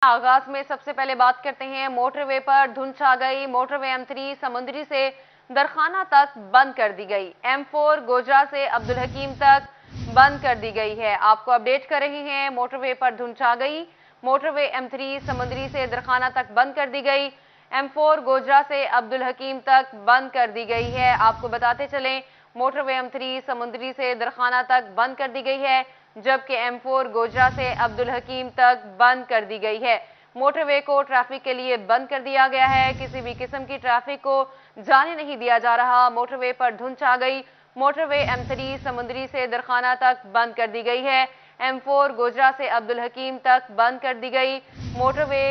आगाज में सबसे पहले बात करते हैं मोटरवे पर धुंध छा गई। मोटरवे M3 समुंदरी से दरखाना तक बंद कर दी गई। M4 गोजरा से अब्दुल हकीम तक बंद कर दी गई है। आपको अपडेट कर रहे हैं, मोटरवे पर धुंध छा गई। मोटरवे M3 समुंदरी से दरखाना तक बंद कर दी गई। M4 गोजरा से अब्दुल हकीम तक बंद कर दी गई है। आपको बताते चलें, मोटरवे M3 समुंदरी से दरखाना तक बंद कर दी गई है, जबकि M4 गोजरा से अब्दुल हकीम तक बंद कर दी गई है। मोटरवे को ट्रैफिक के लिए बंद कर दिया गया है। किसी भी किस्म की ट्रैफिक को जाने नहीं दिया जा रहा। मोटरवे पर धुंध छा गई। मोटरवे M3 समुंदरी से दरखाना तक बंद कर दी गई है। M4 गोजरा से अब्दुल हकीम तक बंद कर दी गई। मोटरवे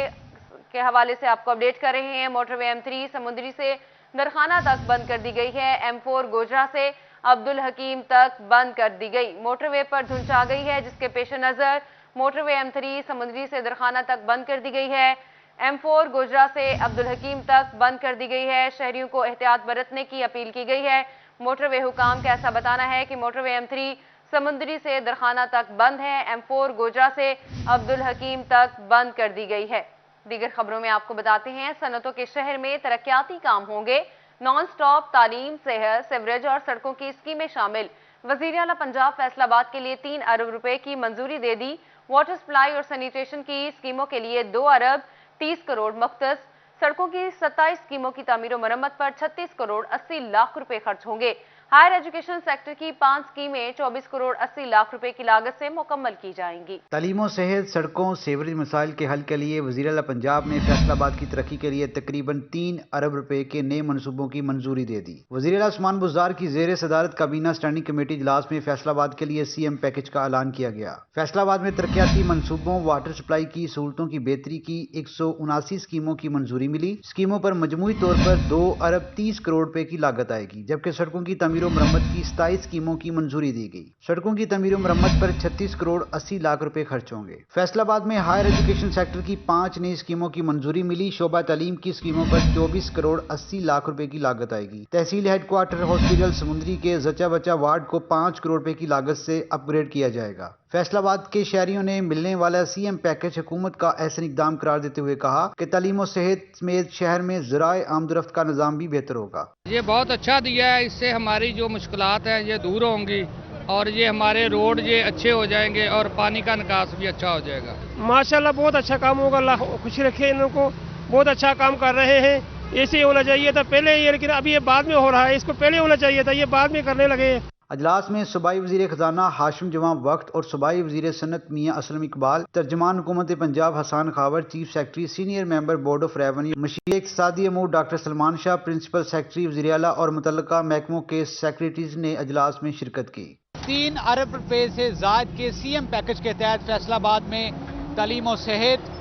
के हवाले से आपको अपडेट कर रहे हैं। मोटरवे M3 समुंदरी से दरखाना तक बंद कर दी गई है। M4 गोजरा से अब्दुल हकीम तक बंद कर दी गई। मोटरवे पर धुंध छा गई है, जिसके पेश नजर मोटरवे M3 समुंदरी से दरखाना तक बंद कर दी गई है। M4 गोजरा से अब्दुल हकीम तक बंद कर दी गई है। शहरियों को एहतियात बरतने की अपील की गई है। मोटरवे हुकाम का ऐसा बताना है कि मोटरवे M3 समुंदरी से दरखाना तक बंद है। M4 गोजरा से अब्दुल हकीम तक बंद कर दी गई है। दीगर खबरों में आपको बताते हैं, सनतों के शहर में तरक्याती काम होंगे। नॉन स्टॉप तालीम, सेहत, सीवरेज और सड़कों की स्कीमें शामिल। वजीर आला पंजाब फैसलाबाद के लिए 3 अरब रुपए की मंजूरी दे दी। वाटर सप्लाई और सैनिटेशन की स्कीमों के लिए 2 अरब 30 करोड़ मुख्तस। सड़कों की 27 स्कीमों की तामीर और मरम्मत पर 36 करोड़ 80 लाख रुपए खर्च होंगे। हायर एजुकेशन सेक्टर की 5 स्कीमें 24 करोड़ 80 लाख रुपए की लागत से मुकम्मल की जाएंगी। तालीम और सेहत, सड़कों, सीवरेज मसाइल के हल के लिए वज़ीर आला पंजाब ने फैसलाबाद की तरक्की के लिए तकरीबन 3 अरब रुपए के नए मनसूबों की मंजूरी दे दी। वज़ीर आला उस्मान बुज़दार की ज़ेर सदारत काबीना स्टैंडिंग कमेटी इजलास में फैसलाबाद के लिए CM पैकेज का ऐलान किया गया। फैसलाबाद में तरक्याती मनसूबों, वाटर सप्लाई की सहूलतों की बेहतरी की 179 स्कीमों की मंजूरी मिली। स्कीमों पर मजमूई तौर पर 2 अरब 30 करोड़ रुपए की लागत आएगी, जबकि सड़कों की तमीर और मरम्मत की 27 स्कीमों की मंजूरी दी गई। सड़कों की तमीर और मरम्मत पर 36 करोड़ 80 लाख रुपए खर्च होंगे। फैसलाबाद में हायर एजुकेशन सेक्टर की 5 नई स्कीमों की मंजूरी मिली। शोबा तालीम की स्कीमों पर 24 करोड़ 80 लाख रुपए की लागत आएगी। तहसील हेडक्वार्टर हॉस्पिटल समुंदरी के जचा बचा वार्ड को 5 करोड़ रुपए की लागत से अपग्रेड किया जाएगा। फैसलाबाद के शहरियों ने मिलने वाला CM पैकेज हुकूमत का एहसन इकदाम करार देते हुए कहा कि तालीम और सेहत समेत शहर में ज़राए आमदरफ्त का निज़ाम भी बेहतर होगा। ये बहुत अच्छा दिया है, इससे हमारी जो मुश्किलात हैं ये दूर होंगी और ये हमारे रोड ये अच्छे हो जाएंगे और पानी का निकास भी अच्छा हो जाएगा। माशाल्लाह बहुत अच्छा काम होगा, अल्लाह खुश रखे इन लोगों को। बहुत अच्छा काम कर रहे हैं। ऐसे होना चाहिए था पहले ये, लेकिन अभी ये बाद में हो रहा है। इसको पहले होना चाहिए था, ये बाद में करने लगे हैं। अजलास में सूबाई वज़ीर ख़जाना हाशिम जवां वक्त और सूबाई वज़ीर सनत मियाँ असलम इकबाल, तर्जमान हुकूमत Punjab Hasan Khawar, chief secretary senior member board of revenue मशीर इक़्तिसादी अमूर doctor Salman Shah, principal secretary वज़ीर आला और मुतल्लिका महकमों के सेक्रेटरीज ने अजलास में शिरकत की। 3 अरब रुपए से ज़ायद के CM पैकेज के तहत फैसलाबाद में तालीम और सेहत,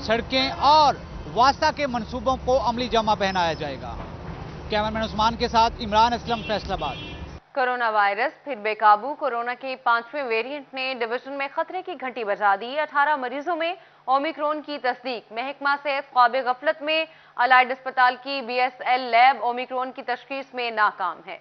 सड़कें और वास्ता के मनसूबों को अमली जामा पहनाया जाएगा। कैमरामैन उस्मान के साथ इमरान असलम, फैसलाबाद। कोरोना वायरस फिर बेकाबू। कोरोना के 5वें वेरिएंट ने डिवीजन में खतरे की घंटी बजा दी। 18 मरीजों में ओमिक्रॉन की तस्दीक। महकमा सेहत ख्वाब गफलत में। अलाइड अस्पताल की BSL लैब ओमिक्रॉन की तशखीस में नाकाम है।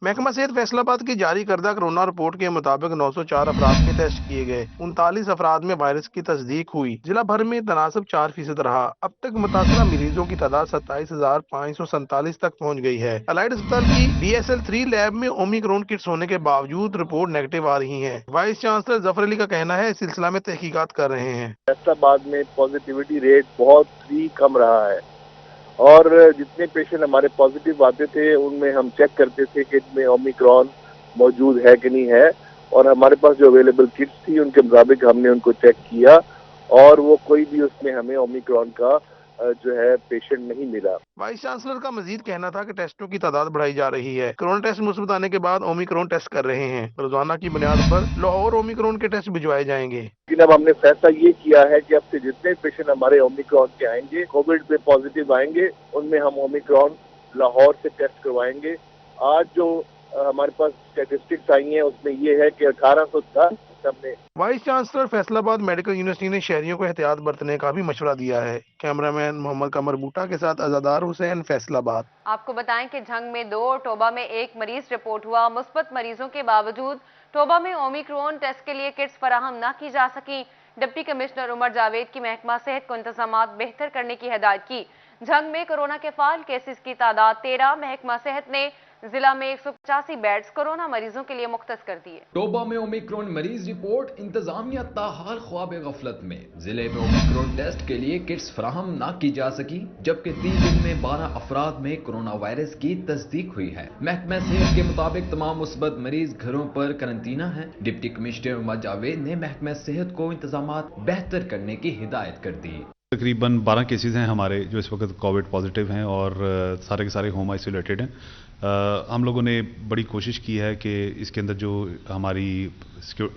महकमा सेहत फैसलाबाद की जारी करदा कोरोना रिपोर्ट के मुताबिक 904 अफराद के टेस्ट किए गए। 39 अफराद में वायरस की तस्दीक हुई। जिला भर में तनासब 4% रहा। अब तक मुतासरा मरीजों की तादाद 27,547 तक पहुँच गई है। अलाइड अस्पताल की BSL 3 लैब में ओमिक्रॉन किट्स होने के बावजूद रिपोर्ट नेगेटिव आ रही है। वाइस चांसलर जफर अली का कहना है, इस सिलसिला में तहकीकात कर रहे हैं। फैसलाबाद में पॉजिटिविटी रेट बहुत ही कम रहा है और जितने पेशेंट हमारे पॉजिटिव आते थे उनमें हम चेक करते थे कि इनमें ओमिक्रॉन मौजूद है कि नहीं है, और हमारे पास जो अवेलेबल किट्स थी उनके मुताबिक हमने उनको चेक किया और वो कोई भी उसमें हमें ओमिक्रॉन का जो है पेशेंट नहीं मिला। वाइस चांसलर का मजीद कहना था कि टेस्टों की तादाद बढ़ाई जा रही है। कोरोना टेस्ट मुस्बत आने के बाद ओमिक्रॉन टेस्ट कर रहे हैं। रोजाना की बुनियाद पर लाहौर ओमिक्रॉन के टेस्ट भिजवाए जाएंगे। लेकिन अब हमने फैसला ये किया है कि अब से जितने पेशेंट हमारे ओमिक्रॉन के आएंगे, कोविड पे पॉजिटिव आएंगे, उनमें हम ओमिक्रॉन लाहौर से टेस्ट करवाएंगे। आज जो हमारे पास स्टैटिस्टिक्स आई हैं उसमें ये है कि 1810 हमने। Vice chancellor Faisalabad medical university ने शहरियों को एहतियात बरतने का भी मशवरा दिया है। कैमरामैन मोहम्मद कमर बूटा के साथ अज़ादार हुसैन, फैसलाबाद। आपको बताएं कि झंग में 2 और टोबा में 1 मरीज रिपोर्ट हुआ। मुस्बत मरीजों के बावजूद टोबा में ओमिक्रॉन टेस्ट के लिए किट्स फराहम न की जा सकी। डिप्टी कमिश्नर उमर जावेद की महकमा सेहत को इंतजामात बेहतर करने की हिदायत की। झंग में कोरोना के फाल केसेस की तादाद 13। महकमा सेहत ने जिला में 185 बेड्स कोरोना मरीजों के लिए मुख्तस कर दिए। टोबा में ओमिक्रॉन मरीज रिपोर्ट। इंतजामिया ताहाल ख्वाब गफलत में। जिले में ओमिक्रॉन टेस्ट के लिए किट्स फराहम न की जा सकी, जबकि 3 दिन में 12 अफराद में कोरोना वायरस की तस्दीक हुई है। महकमा सेहत के मुताबिक तमाम मुस्बत मरीज घरों पर करंतना है। डिप्टी कमिश्नर उमर जावेद ने महकमा सेहत को इंतजामात बेहतर करने की हिदायत कर दी। तकरीबन 12 केसेस हैं हमारे जो इस वक्त कोविड पॉजिटिव हैं और सारे के सारे होम आइसोलेटेड हैं। हम लोगों ने बड़ी कोशिश की है कि इसके अंदर जो हमारी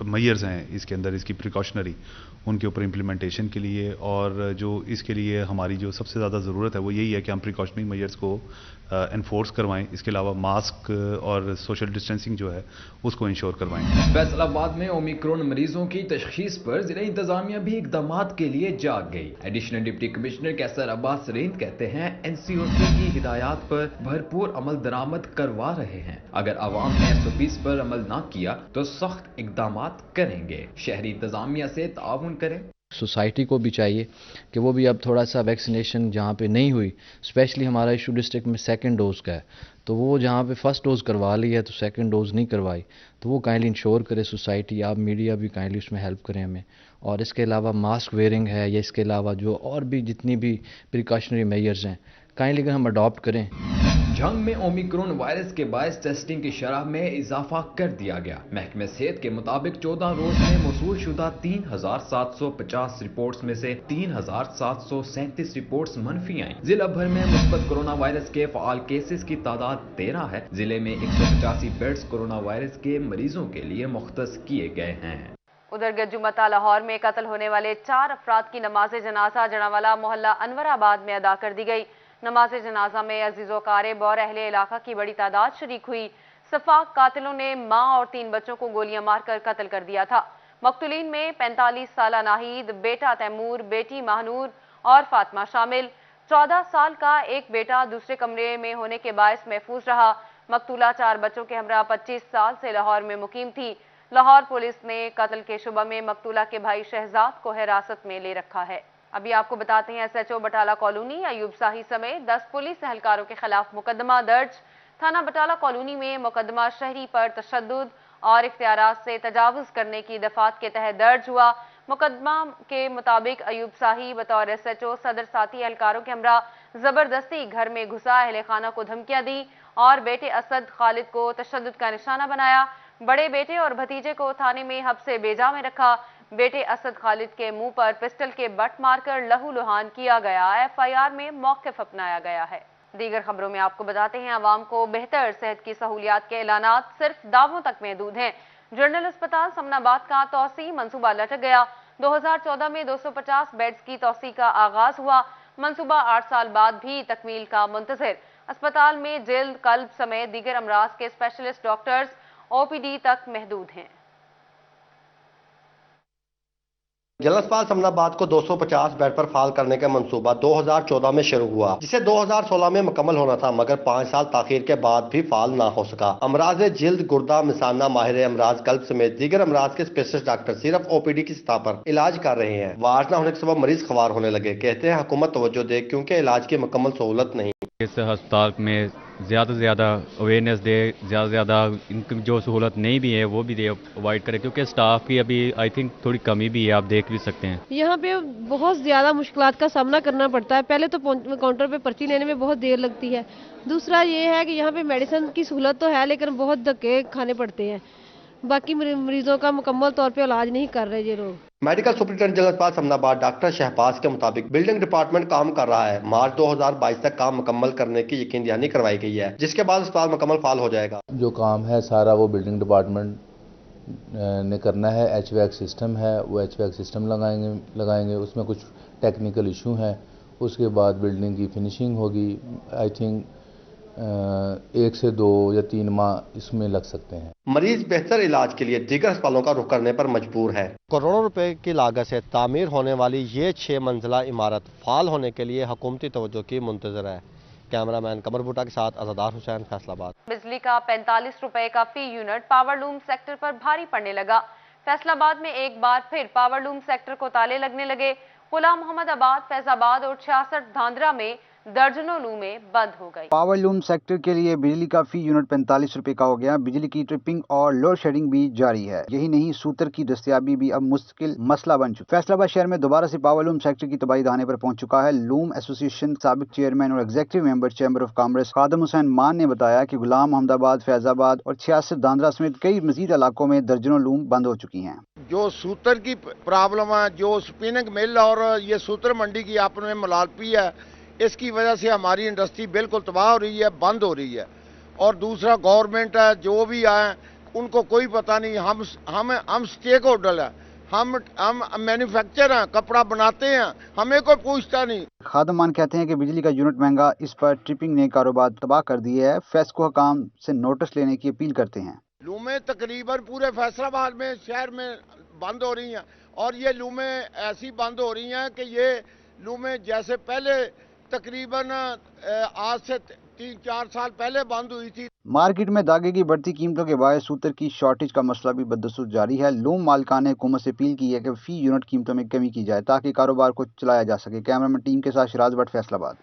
मेजर्स हैं इसके अंदर इसकी प्रिकॉशनरी उनके ऊपर इम्प्लीमेंटेशन के लिए, और जो इसके लिए हमारी जो सबसे ज़्यादा ज़रूरत है वो यही है कि हम प्रिकॉशनरी मेजर्स को एनफोर्स करवाएं। इसके अलावा मास्क और सोशल डिस्टेंसिंग जो है उसको इंश्योर करवाएं। फैसलाबाद में ओमिक्रॉन मरीजों की तशखीस पर जिला इंतजामिया भी इकदामात के लिए जाग गई। एडिशनल डिप्टी कमिश्नर कैसर अब्बास सरीन कहते हैं NCOC की हिदायत पर भरपूर अमल दरामद करवा रहे हैं। अगर आवाम ने SOPs पर अमल ना किया तो सख्त इकदामात करेंगे। शहरी इंतजामिया से ताउन करें। सोसाइटी को भी चाहिए कि वो भी अब थोड़ा सा वैक्सीनेशन जहाँ पे नहीं हुई, स्पेशली हमारा इशू डिस्ट्रिक्ट में 2nd डोज का है, तो वो जहाँ पे 1st डोज करवा ली है तो 2nd डोज नहीं करवाई, तो वो काइंडली इंश्योर करे सोसाइटी, आप मीडिया भी काइंडली उसमें हेल्प करें हमें। और इसके अलावा मास्क वेयरिंग है या इसके अलावा जो और भी जितनी भी प्रिकॉशनरी मेजर्स हैं काइंडली अगर हम अडॉप्ट करें। झंग में ओमिक्रॉन वायरस के बायस टेस्टिंग की शरह में इजाफा कर दिया गया। महकमे सेहत के मुताबिक 14 रोज में मौसूल शुदा 3750 रिपोर्ट्स में से 3737 रिपोर्ट्स मनफी आई। जिला भर में मुस्बत कोरोना वायरस के फाल केसेस की तादाद 13 है। जिले में 185 बेड्स कोरोना वायरस के मरीजों के लिए मुख्तस किए गए हैं। उधर गज्जुमता लाहौर में कत्ल होने वाले 4 अफराद की नमाज जनाजा जनावाला मोहल्ला अनवराबाद में अदा कर दी गई। नमाज जनाजा में अजीजो कारिब और अहले इलाका की बड़ी तादाद शरीक हुई। सफाक कातिलों ने मां और 3 बच्चों को गोलियां मारकर कत्ल कर दिया था। मकतूलीन में 45 साल नाहिद, बेटा तैमूर, बेटी महानूर और फातिमा शामिल। 14 साल का एक बेटा दूसरे कमरे में होने के बायस महफूज रहा। मकतूला 4 बच्चों के हमरा 25 साल से लाहौर में मुकीम थी। लाहौर पुलिस ने कत्ल के शुबा में मकतूला के भाई शहजाद को हिरासत में ले रखा है। अभी आपको बताते हैं SHO बटाला कॉलोनी अयूब शाही समेत 10 पुलिस एहलकारों के खिलाफ मुकदमा दर्ज। थाना बटाला कॉलोनी में मुकदमा शहरी पर तशद्दुद और इख्तियारात से तजावुज करने की दफात के तहत दर्ज हुआ। मुकदमा के मुताबिक अयूब शाही बतौर SHO सदर साथी एहलकारों के हमरा जबरदस्ती घर में घुसा, अहले खाना को धमकियां दी और बेटे असद खालिद को तशद्दुद का निशाना बनाया। बड़े बेटे और भतीजे को थाने में हब्से बेजा में रखा। बेटे असद खालिद के मुंह पर पिस्टल के बट मारकर लहू लुहान किया गया। FIR में मौक़िफ़ अपनाया गया है। दीगर खबरों में आपको बताते हैं आवाम को बेहतर सेहत की सहूलियात के ऐलानात सिर्फ दावों तक महदूद हैं। जनरल अस्पताल समनाबाद का तौसी मंसूबा लटक गया। 2014 में 250 बेड्स की तौसी का आगाज हुआ। मंसूबा 8 साल बाद भी तकमील का मुंतज़िर। अस्पताल में जिल्द, कल्ब समेत दीगर अमराज के स्पेशलिस्ट डॉक्टर्स OPD तक महदूद हैं। जनरल अस्पताल समनाबाद को 250 बेड पर फाल करने का मंसूबा 2014 में शुरू हुआ, जिसे 2016 में मुकम्मल होना था, मगर 5 साल ताखीर के बाद भी फाल ना हो सका। अमराज जिल्द, गुर्दा, मिसाना, माहिर अमराज कल्ब समेत दीगर अमराज के स्पेशलिस्ट डॉक्टर सिर्फ OPD की सतह पर इलाज कर रहे हैं। वाज न होने के सबब मरीज ख्वार होने लगे। कहते हैं हुकूमत तवज्जो दे क्योंकि इलाज की मुकम्मल सहूलत नहीं। इस अस्पताल में ज़्यादा से ज़्यादा अवेयरनेस दे, ज़्यादा से ज़्यादा इनकी जो सहूलत नहीं भी है वो भी दे, अवॉइड करे, क्योंकि स्टाफ की अभी आई थिंक थोड़ी कमी भी है, आप देख भी सकते हैं। यहाँ पे बहुत ज़्यादा मुश्किलात का सामना करना पड़ता है। पहले तो काउंटर पे पर्ची लेने में बहुत देर लगती है। दूसरा ये है कि यहाँ पे मेडिसिन की सहूलत तो है लेकिन बहुत धक्के खाने पड़ते हैं। बाकी मरीजों का मुकम्मल तौर पे इलाज नहीं कर रहे ये लोग। मेडिकल सुपरिटेंडेंट जनरल अस्पताल समनाबाद डॉक्टर शहबाज के मुताबिक बिल्डिंग डिपार्टमेंट काम कर रहा है। मार्च 2022 तक काम मुकम्मल करने की यकीन दहानी करवाई गई है, जिसके बाद अस्पताल मुकम्मल फाल हो जाएगा। जो काम है सारा वो बिल्डिंग डिपार्टमेंट ने करना है। HVAC सिस्टम है, वो HVAC सिस्टम लगाएंगे। उसमें कुछ टेक्निकल इशू हैं। उसके बाद बिल्डिंग की फिनिशिंग होगी। आई थिंक 1 से 2 या 3 माह इसमें लग सकते हैं। मरीज बेहतर इलाज के लिए दीगर अस्पतालों का रुख करने पर मजबूर है। करोड़ों रुपए की लागत से तामीर होने वाली ये 6 मंजिला इमारत फाल होने के लिए हुकूमती तवज्जो की मुंतजर है। कैमरामैन कमर भुट्टा के साथ अज़ादार हुसैन, फैसलाबाद। बिजली का 45 रुपए का फी यूनिट पावर लूम सेक्टर पर भारी पड़ने लगा। फैसलाबाद में एक बार फिर पावरलूम सेक्टर को ताले लगने लगे। गुलाम मोहम्मद आबाद, फैजाबाद और 66 धांधरा में दर्जनों लूमें बंद हो गई। पावर लूम सेक्टर के लिए बिजली का फी यूनिट 45 रुपए का हो गया। बिजली की ट्रिपिंग और लोड शेडिंग भी जारी है। यही नहीं, सूतर की दस्तयाबी भी अब मुश्किल मसला बन चुका है। फैसलाबाद शहर में दोबारा से पावर लूम सेक्टर की तबाही दहाने पर पहुंच चुका है। लूम एसोसिएशन साबिक चेयरमैन और executive member chamber of commerce Khadim Hussain Maan ने बताया कि गुलाम मोहम्मद आबाद, फैजाबाद और 66 धांधरा समेत कई मजीद इलाकों में दर्जनों लूम बंद हो चुकी हैं। जो सूतर की प्रॉब्लम है, जो स्पिनिंग मिल और ये सूतर मंडी की आपस में मुलालपी है, इसकी वजह से हमारी इंडस्ट्री बिल्कुल तबाह हो रही है, बंद हो रही है। और दूसरा गवर्नमेंट है, जो भी आए उनको कोई पता नहीं। हम स्टेक होल्डर है, हम मैन्युफैक्चर हैं, कपड़ा बनाते हैं, हमें कोई पूछता नहीं। खादम मान कहते हैं कि बिजली का यूनिट महंगा, इस पर ट्रिपिंग ने कारोबार तबाह कर दिया है। फेस्को हुकाम से नोटिस लेने की अपील करते हैं। लूमें तकरीबन पूरे फैसलाबाद में शहर में बंद हो रही हैं और ये लूमें ऐसी बंद हो रही हैं कि ये लूमें जैसे पहले तकरीबन आज से 3-4 साल पहले बंद हुई थी। मार्केट में धागे की बढ़ती कीमतों के बायस सूतर की शॉर्टेज का मसला भी बदस्तूर जारी है। लूम मालिकान ने हुकूमत से अपील की है कि फी यूनिट कीमतों में कमी की जाए ताकि कारोबार को चलाया जा सके। कैमरामैन टीम के साथ शिराज भट्ट, फैसलाबाद।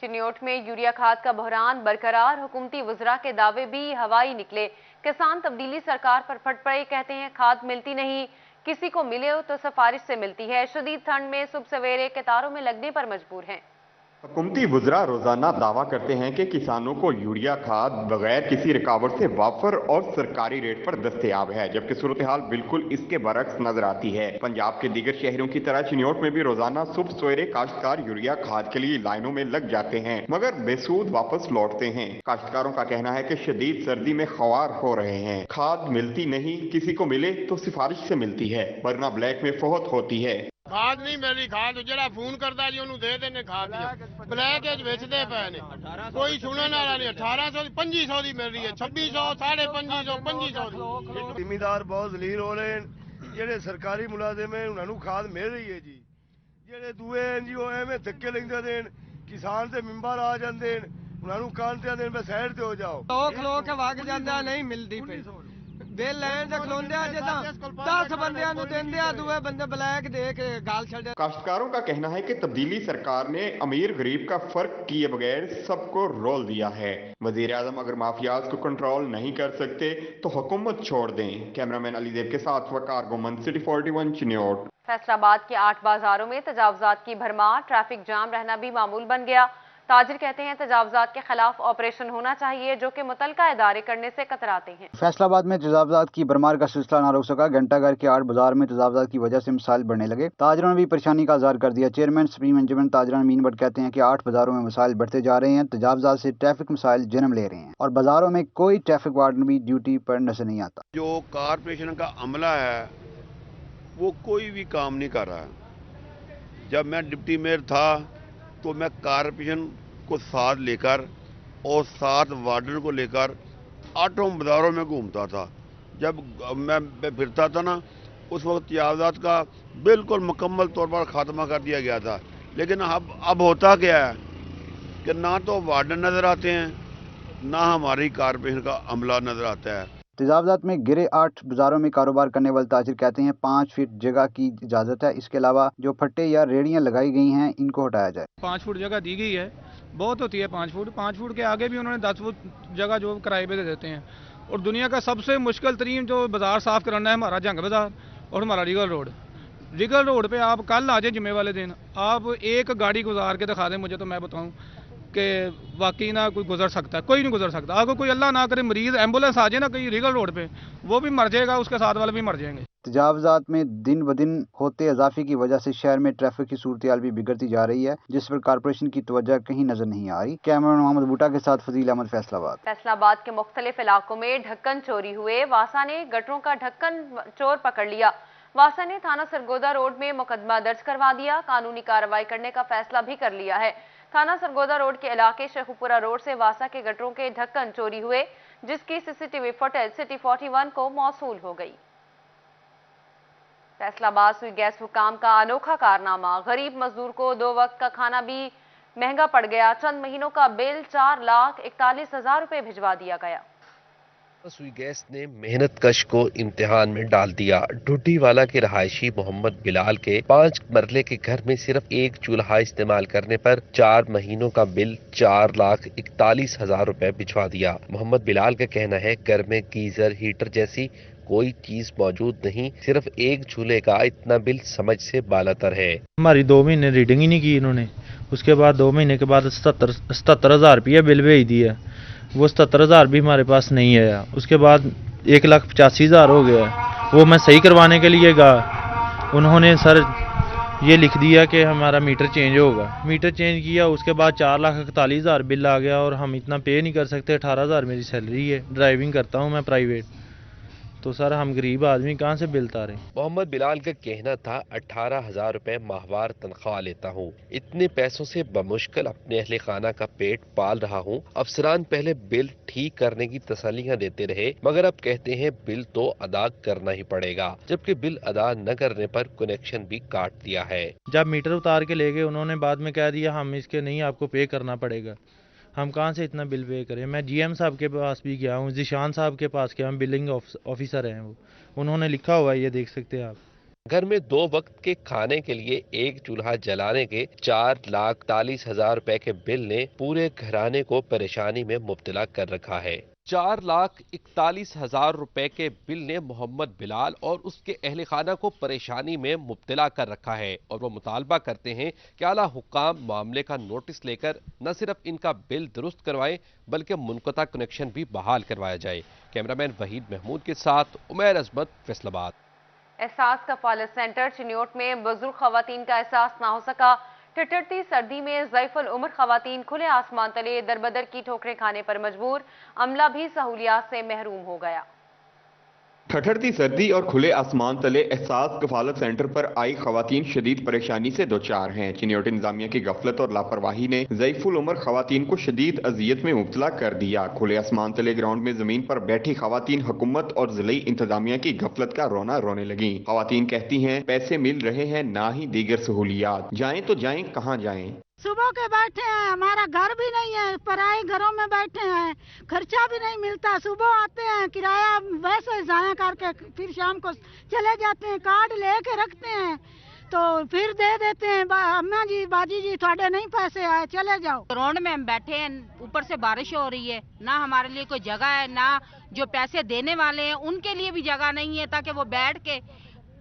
चिन्योट में यूरिया खाद का बहरान बरकरार, हुकूमती वज़रा के दावे भी हवाई निकले। किसान तब्दीली सरकार पर फट पड़े, कहते हैं खाद मिलती नहीं, किसी को मिले हो तो सिफारिश से मिलती है। शदीद ठंड में सुबह सवेरे कतारों में लगने पर मजबूर हैं। हुकूमती वुज़रा रोजाना दावा करते हैं कि किसानों को यूरिया खाद बगैर किसी रुकावट से वाफर और सरकारी रेट पर दस्तयाब है, जबकि सूरत हाल बिल्कुल इसके बरक्स नजर आती है। पंजाब के दीगर शहरों की तरह चिन्योट में भी रोजाना सुबह सवेरे काश्तकार यूरिया खाद के लिए लाइनों में लग जाते हैं, मगर बेसूद वापस लौटते हैं। काश्तकारों का कहना है कि शदीद सर्दी में ख्वार हो रहे हैं, खाद मिलती नहीं, किसी को मिले तो सिफारिश से मिलती है, वरना ब्लैक में फौत होती है। खाद नहीं मिल रही, खाद जरा फोन करता जी उन्होंने दे देने खाद ब्लैक बेचते पे ने, कोई सुनने वाला नहीं। 1800 2500 की मिल रही है, 2600 2500 ਜ਼ਿਮੀਦਾਰ ਬਹੁਤ ਜ਼ਲੀਲ ਹੋ ਰਹੇ ਨੇ। ਜਿਹੜੇ ਸਰਕਾਰੀ ਮੁਲਾਜ਼ਮ ਹੈ ਉਹਨਾਂ ਨੂੰ ਖਾਦ ਮਿਲ ਰਹੀ ਹੈ ਜੀ, ਜਿਹੜੇ ਦੂਏ NGO ਐਵੇਂ ਧੱਕੇ ਲੈਂਦੇ ਦੇਣ, ਕਿਸਾਨ ਤੇ ਮੈਂਬਰ ਆ ਜਾਂਦੇ ਨੇ, ਉਹਨਾਂ ਨੂੰ ਕਾਂਟਿਆਂ ਦੇਣ ਬਸ ਸਾਈਡ ਤੇ ਹੋ ਜਾਓ। ਖਲੋ ਕੇ ਵਗ ਜਾਂਦਾ, ਨਹੀਂ ਮਿਲਦੀ ਪਈ ਦੇ ਲੈਣ ਦੇ ਖਲੋਂਦੇ ਆ ਜੇ ਤਾਂ 10 ਬੰਦਿਆਂ ਨੂੰ ਦਿੰਦੇ ਆ, ਦੂਏ ਬੰਦੇ ਬਲੈਕ ਦੇ ਕੇ ਗਾਲ ਛੱਡੇ। काश्तकारों का कहना है कि तब्दीली सरकार ने अमीर गरीब का फर्क किए बगैर सबको रोल दिया है। वजीर आजम अगर माफियाज को कंट्रोल नहीं कर सकते तो हुकूमत छोड़ दें। कैमरामैन अलीदेव के साथ वकार गोमन, सिटी 41 चिन्योट। फैसलाबाद के 8 बाजारों में तजावजात की भरमार, ट्रैफिक जाम रहना भी मामूल बन गया। ताजिर कहते हैं तजावजात के खिलाफ ऑपरेशन होना चाहिए, जो कि मुतलका इदारे करने से कतराते हैं। फैसलाबाद में तजावजात की भरमार का सिलसिला न रुक सका। घंटाघर के 8 बाजार में तजावजात की वजह से मसाइल बढ़ने लगे। ताजरों ने भी परेशानी का इज़हार कर दिया। चेयरमैन सुप्रीम अंजुमन ताजरान मीन भट्ट कहते हैं कि 8 बाजारों में मसाइल बढ़ते जा रहे हैं। तजावजात से ट्रैफिक मसाइल जन्म ले रहे हैं और बाजारों में कोई ट्रैफिक वार्डन भी ड्यूटी पर नजर नहीं आता। जो कारपोरेशन का अमला है वो कोई भी काम नहीं कर रहा है। जब मैं डिप्टी मेयर था तो मैं कारपोरेशन को साथ लेकर और 7 वार्डन को लेकर 8 बाजारों में घूमता था। जब मैं फिरता था ना, उस वक्त तजावजात का बिल्कुल मुकम्मल तौर पर खात्मा कर दिया गया था। लेकिन अब होता क्या है कि ना तो वार्डन नज़र आते हैं, ना हमारी कारपोरेशन का अमला नज़र आता है। तजावजात में गिरे 8 बाजारों में कारोबार करने वाले ताजिर कहते हैं 5 फीट जगह की इजाज़त है। इसके अलावा जो फट्टे या रेड़ियां लगाई गई हैं इनको हटाया जाए। 5 फुट जगह दी गई है, बहुत होती है 5 फुट। 5 फुट के आगे भी उन्होंने 10 फुट जगह जो किराए पे दे देते हैं। और दुनिया का सबसे मुश्किल तरीन जो बाजार साफ कराना है हमारा जंग बाजार और हमारा रीगल रोड। रीगल रोड पे आप कल आ जाए जुम्मे वाले दिन, आप एक गाड़ी गुजार के दिखा दें मुझे, तो मैं बताऊं कि वाकई ना कोई गुजर सकता है, कोई नहीं गुजर सकता। अगर कोई अल्लाह ना करे मरीज एम्बुलेंस आ जाए ना कहीं रीगल रोड पे, वो भी मर जाएगा, उसके साथ वाले भी मर जाएंगे। तजावजात में दिन ब दिन होते इजाफे की वजह से शहर में ट्रैफिक की सूरत भी बिगड़ती जा रही है, जिस पर कारपोरेशन की तवज्जो कहीं नजर नहीं आ रही। कैमरामैन मोहम्मद बूटा के साथ फजील अहमद, फैसलाबाद। फैसलाबाद के मुख्तलिफ इलाकों में ढक्कन चोरी हुए। वासा ने गटरों का ढक्कन चोर पकड़ लिया। वासा ने थाना सरगोदा रोड में मुकदमा दर्ज करवा दिया। कानूनी कार्रवाई करने का फैसला भी कर लिया है। थाना सरगोदा रोड के इलाके शेखुपुरा रोड से वासा के गटरों के ढक्कन चोरी हुए, जिसकी CCTV फुटेज सिटी 41 को मौसूल हो गई। फैसलाबाद सुई गैस हुकाम का अनोखा कारनामा, गरीब मजदूर को 2 वक्त का खाना भी महंगा पड़ गया। चंद महीनों का बिल 4,41,000 रुपए भिजवा दिया गया। سوئی گیس نے محنت کش کو امتحان میں ڈال دیا۔ ڈھڈی والا کے رہائشی محمد بلال کے 5 مرلے کے گھر میں صرف ایک چولہا استعمال کرنے پر 4 مہینوں کا بل 4,41,000 روپے بھجوا دیا۔ محمد بلال کا کہنا ہے گھر میں گیزر ہیٹر جیسی کوئی چیز موجود نہیں، صرف ایک چولہے کا اتنا بل سمجھ سے بالاتر ہے۔ ہماری 2 مہینے ریڈنگ ہی نہیں کی انہوں نے، اس کے بعد 2 مہینے کے بعد 77,000 روپیہ بل بھیج دیا، وہ 77,000 بھی ہمارے پاس نہیں آیا۔ اس کے بعد 1,85,000 ہو گیا، وہ میں صحیح کروانے کے لیے گیا، انہوں نے سر یہ لکھ دیا کہ ہمارا میٹر چینج ہوگا، میٹر چینج کیا، اس کے بعد 4,41,000 بل آ گیا اور ہم اتنا پے نہیں کر سکتے۔ 18,000 میری سیلری ہے، ڈرائیونگ کرتا ہوں میں پرائیویٹ، تو سر ہم غریب آدمی کہاں سے بل اتاریں؟ محمد بلال کا کہنا تھا 18,000 روپے ماہوار تنخواہ لیتا ہوں، اتنے پیسوں سے بمشکل اپنے اہل خانہ کا پیٹ پال رہا ہوں۔ افسران پہلے بل ٹھیک کرنے کی تسلیاں دیتے رہے مگر اب کہتے ہیں بل تو ادا کرنا ہی پڑے گا، جبکہ بل ادا نہ کرنے پر کنیکشن بھی کاٹ دیا ہے۔ جب میٹر اتار کے لے گئے انہوں نے بعد میں کہہ دیا ہم اس کے نہیں، آپ کو پے کرنا پڑے گا۔ ہم کہاں سے اتنا بل پے کریں؟ میں جی ایم صاحب کے پاس بھی گیا ہوں، ذیشان صاحب کے پاس گیا ہوں، بلنگ آفیسر ہیں وہ، انہوں نے لکھا ہوا ہے، یہ دیکھ سکتے ہیں آپ۔ گھر میں 2 وقت کے کھانے کے لیے ایک چولہا جلانے کے 4,41,000 روپے کے بل نے پورے گھرانے کو پریشانی میں مبتلا کر رکھا ہے۔ 4,41,000 روپے کے بل نے محمد بلال اور اس کے اہل خانہ کو پریشانی میں مبتلا کر رکھا ہے، اور وہ مطالبہ کرتے ہیں کہ اعلیٰ حکام معاملے کا نوٹس لے کر نہ صرف ان کا بل درست کروائیں بلکہ منقطع کنیکشن بھی بحال کروایا جائے۔ کیمرامین وحید محمود کے ساتھ عمیر عظمت، فیصل آباد۔ احساس کفالت سینٹر چنیوٹ میں بزرگ خواتین کا احساس نہ ہو سکا۔ ٹھٹھرتی سردی میں ضعیف العمر خواتین کھلے آسمان تلے دربدر کی ٹھوکریں کھانے پر مجبور، عملہ بھی سہولیات سے محروم ہو گیا۔ ٹھٹھرتی سردی اور کھلے آسمان تلے احساس کفالت سینٹر پر آئی خواتین شدید پریشانی سے دوچار ہیں۔ چنیوٹ انتظامیہ کی غفلت اور لاپرواہی نے ضعیف العمر خواتین کو شدید اذیت میں مبتلا کر دیا۔ کھلے آسمان تلے گراؤنڈ میں زمین پر بیٹھی خواتین حکومت اور ضلعی انتظامیہ کی غفلت کا رونا رونے لگیں۔ خواتین کہتی ہیں پیسے مل رہے ہیں نہ ہی دیگر سہولیات، جائیں تو جائیں کہاں جائیں؟ صبح کے بیٹھے ہیں، ہمارا گھر بھی نہیں ہے، پرائے گھروں میں بیٹھے ہیں، خرچہ بھی نہیں ملتا، صبح آتے ہیں کرایہ ویسے ضائع کر کے پھر شام کو چلے جاتے ہیں، کارڈ لے کے رکھتے ہیں تو پھر دے دیتے ہیں، اماں جی باجی جی تھوڑے نہیں پیسے آئے چلے جاؤ۔ گراؤنڈ میں ہم بیٹھے ہیں، اوپر سے بارش ہو رہی ہے، نہ ہمارے لیے کوئی جگہ ہے، نہ جو پیسے دینے والے ہیں ان کے لیے بھی جگہ نہیں ہے تاکہ وہ بیٹھ کے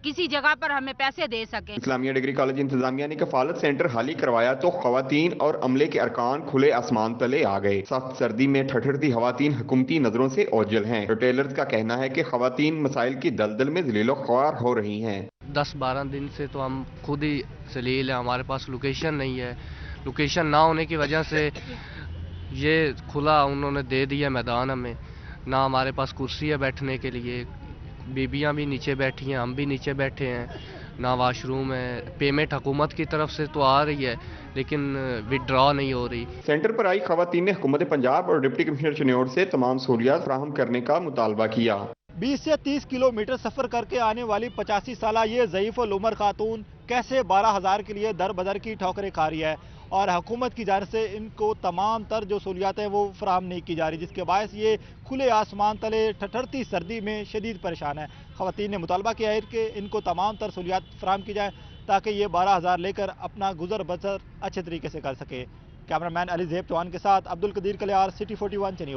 کسی جگہ پر ہمیں پیسے دے سکیں۔ اسلامیہ ڈگری کالج انتظامیہ نے کفالت سینٹر حالی کروایا تو خواتین اور عملے کے ارکان کھلے آسمان تلے آ گئے۔ سخت سردی میں ٹھٹھرتی خواتین حکومتی نظروں سے اوجھل ہیں۔ ریٹیلرز کا کہنا ہے کہ خواتین مسائل کی دلدل میں ذلیل و خوار ہو رہی ہیں۔ 10-12 دن سے تو ہم خود ہی ذلیل ہیں، ہمارے پاس لوکیشن نہیں ہے، لوکیشن نہ ہونے کی وجہ سے یہ کھلا انہوں نے دے دیا میدان ہمیں، نہ ہمارے پاس کرسی ہے بیٹھنے کے لیے، بیبیاں بھی نیچے بیٹھی ہیں، ہم بھی نیچے بیٹھے ہیں، نہ واش روم ہے۔ پیمنٹ حکومت کی طرف سے تو آ رہی ہے لیکن وڈرا نہیں ہو رہی۔ سینٹر پر آئی خواتین نے حکومت پنجاب اور ڈپٹی کمشنر چنیوٹ سے تمام سہولیات فراہم کرنے کا مطالبہ کیا۔ 20 سے 30 کلومیٹر سفر کر کے آنے والی 85 سالہ یہ ضعیف العمر خاتون کیسے 12,000 کے لیے در بدر کی ٹھوکریں کھا رہی ہے اور حکومت کی جانب سے ان کو تمام تر جو سہولیات ہیں وہ فراہم نہیں کی جا رہی، جس کے باعث یہ کھلے آسمان تلے ٹھٹھرتی سردی میں شدید پریشان ہے۔ خواتین نے مطالبہ کیا ہے کہ ان کو تمام تر سہولیات فراہم کی جائیں تاکہ یہ 12,000 لے کر اپنا گزر بسر اچھے طریقے سے کر سکے۔ کیمرہ مین علی زیب چوہان کے ساتھ عبدالقدیر کلیار، سٹی 41 چنیوٹ۔